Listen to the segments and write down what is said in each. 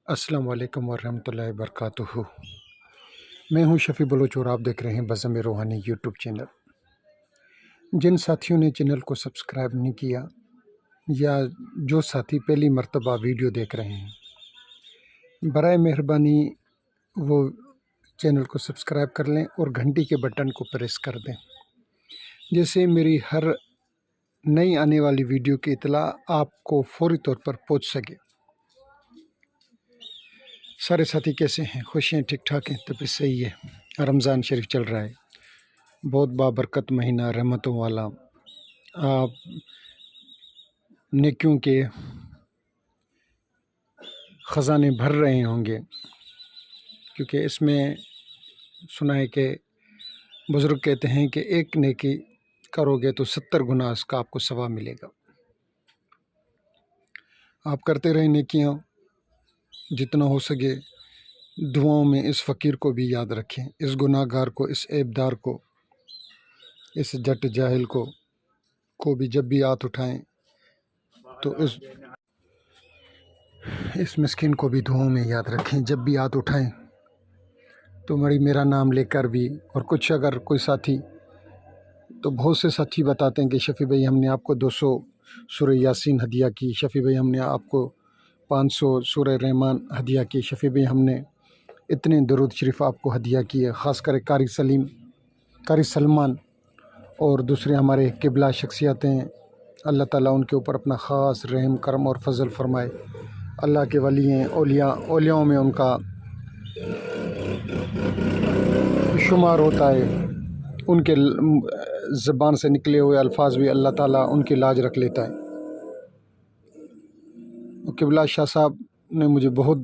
अस्सलाम वालेकुम वरहमतुल्लाहि वबरकातुहू। मैं हूं शफ़ी बलोच और आप देख रहे हैं बज़म रूहानी यूट्यूब चैनल। जिन साथियों ने चैनल को सब्सक्राइब नहीं किया या जो साथी पहली मर्तबा वीडियो देख रहे हैं, बराए मेहरबानी वो चैनल को सब्सक्राइब कर लें और घंटी के बटन को प्रेस कर दें, जिससे मेरी हर नई आने वाली वीडियो की इत्तला आपको फौरी तौर पर पहुँच सके। सारे साथी कैसे हैं? खुश हैं? ठीक ठाक हैं? तबीयत सही है? रमज़ान शरीफ चल रहा है, बहुत बाबरकत महीना, रहमतों वाला। आप नेकियों के ख़जाने भर रहे होंगे, क्योंकि इसमें सुना है कि बुज़ुर्ग कहते हैं कि एक नेकी करोगे तो 70 गुना उसका आपको सवाब मिलेगा। आप करते रहें नेकियां, जितना हो सके दुआओं में इस फ़कीर को भी याद रखें, इस गुनाहगार को, इस ऐबदार को, इस जट जाहिल को भी जब भी हाथ उठाएं तो इस मिस्किन को भी दुआओं में याद रखें। जब भी हाथ उठाएं तो मेरा नाम लेकर भी। और कुछ अगर कोई साथी, तो बहुत से साथी बताते हैं कि शफ़ी भाई हमने आपको 200 सूरह यासीन हदिया की, शफ़ी भाई हमने आपको 500 सूरह रहमान हदिया की, शफ़ी भाई हमने इतने दरूद शरीफ आपको हदिया किए। ख़ास कर कारी सलमान और दूसरे हमारे किबला शख्सियतें, अल्लाह ताला उनके ऊपर अपना ख़ास रहम करम और फजल फरमाए। अल्लाह के वली हैं, औलियाओं में उनका शुमार होता है। उनके ज़बान से निकले हुए अल्फाज भी अल्लाह ताला उनकी लाज रख लेता है। किबला शाह साहब ने मुझे बहुत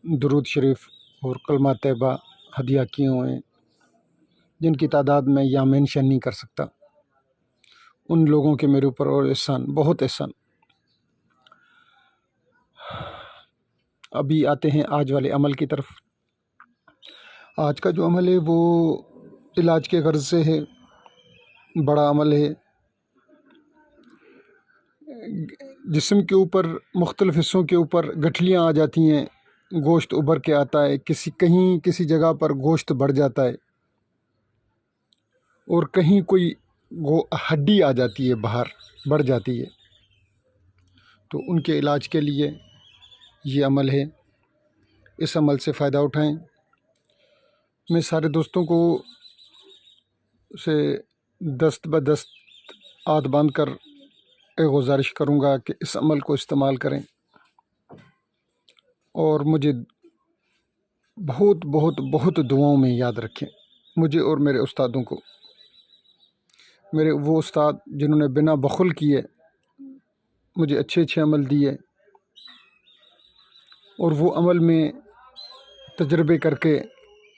दरूद शरीफ और कलमा तैयबा हदिया किए हुए हैं, जिनकी तादाद मैं यहाँ मेंशन नहीं कर सकता। उन लोगों के मेरे ऊपर और एहसान, बहुत एहसान। अभी आते हैं आज वाले अमल की तरफ। आज का जो अमल है वो इलाज के गर्ज से है, बड़ा अमल है। जिस्म के ऊपर, मुख्तलिफ़ हिस्सों के ऊपर गठलियाँ आ जाती हैं, गोश्त उभर के आता है, किसी जगह पर गोश्त बढ़ जाता है और कहीं कोई हड्डी आ जाती है, बाहर बढ़ जाती है। तो उनके इलाज के लिए ये अमल है, इस अमल से फ़ायदा उठाएं। मैं सारे दोस्तों को से दस्त बदस्त हाथ बांध कर गुजारिश करूँगा कि इस अमल को इस्तेमाल करें और मुझे बहुत बहुत बहुत दुआओं में याद रखें, मुझे और मेरे उस्तादों को। मेरे वो उस्ताद जिन्होंने बिना बखुल किए मुझे अच्छे अच्छे अमल दिए, और वो अमल में तजर्बे करके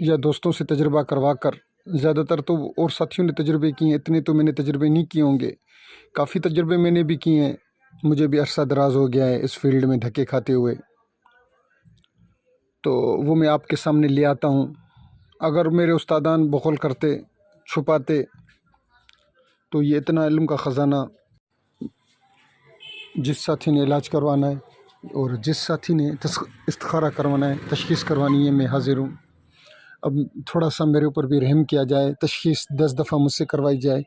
या दोस्तों से तजर्बा करवा कर, ज़्यादातर तो और साथियों ने तजर्बे किए, इतने तो मैंने तजर्बे नहीं किए होंगे, काफ़ी तजर्बे मैंने भी किए हैं। मुझे भी अरसा दराज हो गया है इस फील्ड में धक्के खाते हुए, तो वो मैं आपके सामने ले आता हूँ। अगर मेरे उस्तादान बखौल करते, छुपाते, तो ये इतना इल्म का ख़जाना जिस साथी ने इलाज करवाना है और जिस साथी ने इस्तिखारा करवाना है, तशख़ीस करवानी है, मैं हाज़िर हूँ। अब थोड़ा सा मेरे ऊपर भी रहम किया जाए, तशख़ीस 10 दफ़ा मुझसे करवाई जाए,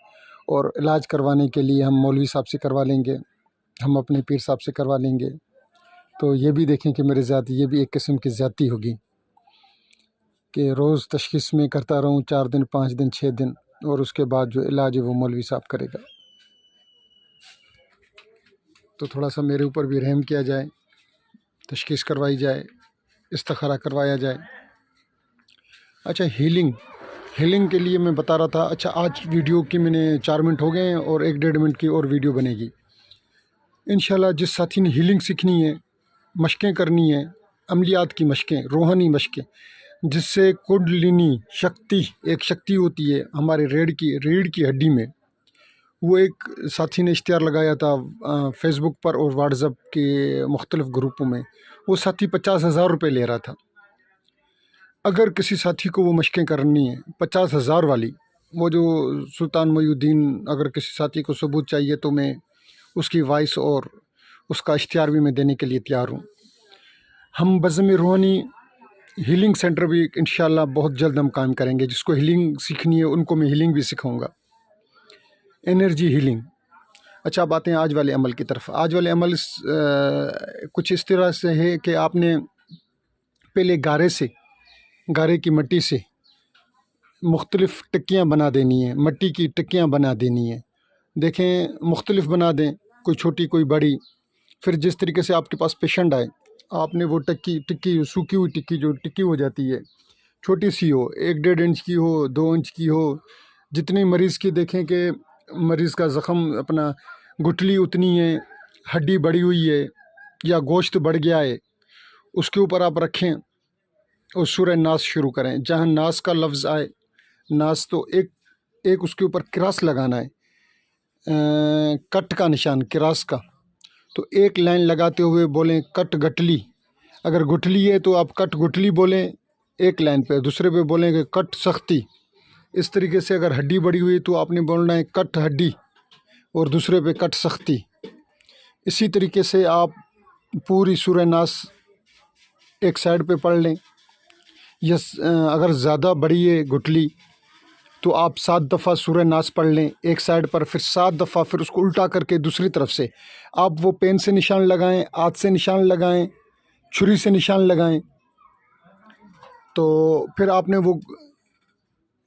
और इलाज करवाने के लिए हम मौलवी साहब से करवा लेंगे, हम अपने पीर साहब से करवा लेंगे। तो ये भी देखें कि मेरे साथ ये भी एक किस्म की ज़्यादती होगी कि रोज़ तशख़ीस में करता रहूँ 4 दिन, 5 दिन, 6 दिन, और उसके बाद जो इलाज है वो मौलवी साहब करेगा। तो थोड़ा सा मेरे ऊपर भी रहम किया जाए, तशख़ीस करवाई जाए, इस्तिखारा करवाया जाए। अच्छा, हीलिंग के लिए मैं बता रहा था। अच्छा, आज वीडियो की मैंने 4 मिनट हो गए हैं और 1-1.5 मिनट की और वीडियो बनेगी इंशाल्लाह। जिस साथी ने हीलिंग सीखनी है, मशक़ें करनी है, अमलियात की मशक़ें, रूहानी मशक़ें, जिससे कुंडलिनी शक्ति, एक शक्ति होती है हमारे रीढ़ की हड्डी में। वो एक साथी ने इश्तिहार लगाया था फेसबुक पर और व्हाट्सएप के मुख्तलिफ़ ग्रुपों में। वो साथी 50,000 रुपये ले रहा था। अगर किसी साथी को वो मशक़ें करनी है 50,000 वाली, वो जो सुल्तान मोइनुद्दीन, अगर किसी साथी को सबूत चाहिए तो मैं उसकी वॉइस और उसका इश्तिहार भी मैं देने के लिए तैयार हूँ। ہم بزم روحانی ہیلنگ سینٹر بھی انشاءاللہ بہت جلد ہم قائم کریں گے. جس کو ہیلنگ سیکھنی ہے ان کو میں ہیلنگ بھی سکھاؤں گا, انرجی ہیلنگ. اچھا اب آتے ہیں آج والے عمل کی طرف. آج والے عمل کچھ اس طرح سے ہے کہ آپ نے پہلے گارے کی مٹی سے مختلف ٹکیاں بنا دینی ہیں, مٹی کی ٹکیاں بنا دینی ہیں. دیکھیں مختلف بنا دیں, کوئی چھوٹی کوئی بڑی. پھر جس طریقے سے آپ کے پاس پیشنٹ آئے, آپ نے وہ ٹکی سوکھی ہوئی ٹکی جو ٹکی ہو جاتی ہے, چھوٹی سی ہو, 1.5 انچ کی ہو, 2 انچ کی ہو, جتنی مریض کی دیکھیں کہ مریض کا زخم اپنا گٹھلی اتنی ہے, ہڈی بڑھی ہوئی ہے یا گوشت بڑھ گیا ہے, اس کے اوپر آپ رکھیں اور سورہ ناس شروع کریں. جہاں ناس کا لفظ آئے, ناس تو ایک اس کے اوپر کراس لگانا ہے, کٹ کا نشان کراس کا. تو ایک لائن لگاتے ہوئے بولیں کٹ گٹلی. اگر گٹھلی ہے تو آپ کٹ گٹھلی بولیں ایک لائن پہ, دوسرے پہ بولیں کہ کٹ سختی. اس طریقے سے اگر ہڈی بڑی ہوئی تو آپ نے بولنا ہے کٹ ہڈی اور دوسرے پہ کٹ سختی. اسی طریقے سے آپ پوری سورہ ناس ایک سائڈ پہ پڑھ لیں. یس اگر زیادہ بڑی ہے گٹھلی تو آپ 7 دفعہ سورہ ناس پڑھ لیں ایک سائڈ پر, پھر 7 دفعہ پھر اس کو الٹا کر کے دوسری طرف سے آپ وہ پین سے نشان لگائیں, ہاتھ سے نشان لگائیں, چھری سے نشان لگائیں. تو پھر آپ نے وہ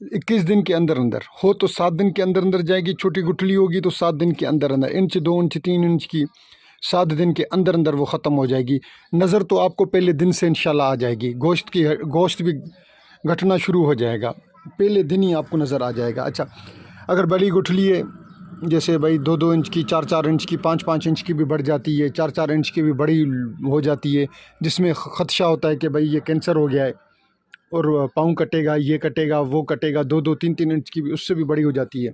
21 دن کے اندر ہو تو 7 دن کے اندر جائے گی. چھوٹی گٹھلی ہوگی تو 7 دن کے اندر انچ 2 انچ 3 انچ کی 7 دن کے اندر وہ ختم ہو جائے گی. نظر تو آپ کو پہلے دن سے انشاءاللہ آ جائے گی. گوشت بھی گھٹنا شروع ہو جائے گا, پہلے دن ہی آپ کو نظر آ جائے گا. اچھا اگر بڑی گٹھلی ہے جیسے بھائی 2 انچ کی, 4 انچ کی, 5 انچ کی بھی بڑھ جاتی ہے, 4 انچ کی بھی بڑی ہو جاتی ہے, جس میں خدشہ ہوتا ہے کہ بھائی یہ کینسر ہو گیا ہے اور پاؤں کٹے گا, یہ کٹے گا, وہ کٹے گا, 2 3 انچ کی بھی اس سے بھی بڑی ہو جاتی ہے,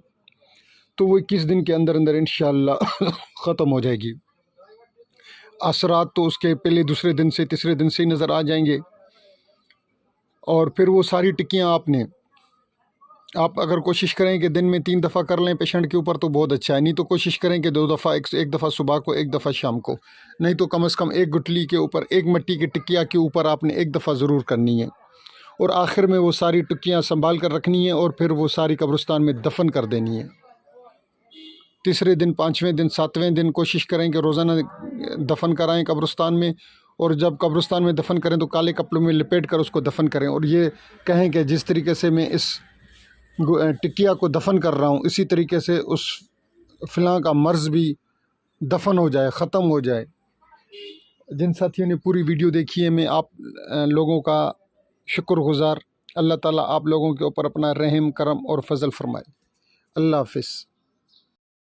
تو وہ 21 دن کے اندر انشاءاللہ ختم ہو جائے گی. اثرات تو اس کے پہلے دوسرے دن سے تیسرے دن سے ہی نظر آ جائیں گے. اور پھر وہ ساری ٹکیاں آپ اگر کوشش کریں کہ دن میں 3 دفعہ کر لیں پیشنٹ کے اوپر تو بہت اچھا ہے. نہیں تو کوشش کریں کہ 2 دفعہ, ایک دفعہ صبح کو, ایک دفعہ شام کو. نہیں تو کم از کم ایک گٹھلی کے اوپر, ایک مٹی کی ٹکیا کے اوپر آپ نے ایک دفعہ ضرور کرنی ہے. اور آخر میں وہ ساری ٹکیاں سنبھال کر رکھنی ہیں اور پھر وہ ساری قبرستان میں دفن کر دینی ہے. تیسرے دن, 5ویں دن, 7ویں دن کوشش کریں کہ روزانہ دفن کرائیں قبرستان میں. اور جب قبرستان میں دفن کریں تو کالے کپڑوں میں لپیٹ کر اس کو دفن کریں, اور یہ کہیں کہ جس طریقے سے میں اس ٹکیا کو دفن کر رہا ہوں اسی طریقے سے اس فلاں کا مرض بھی دفن ہو جائے, ختم ہو جائے. جن ساتھیوں نے پوری ویڈیو دیکھی ہے میں آپ لوگوں کا شکر گزار. اللہ تعالیٰ آپ لوگوں کے اوپر اپنا رحم کرم اور فضل فرمائے. اللہ حافظ.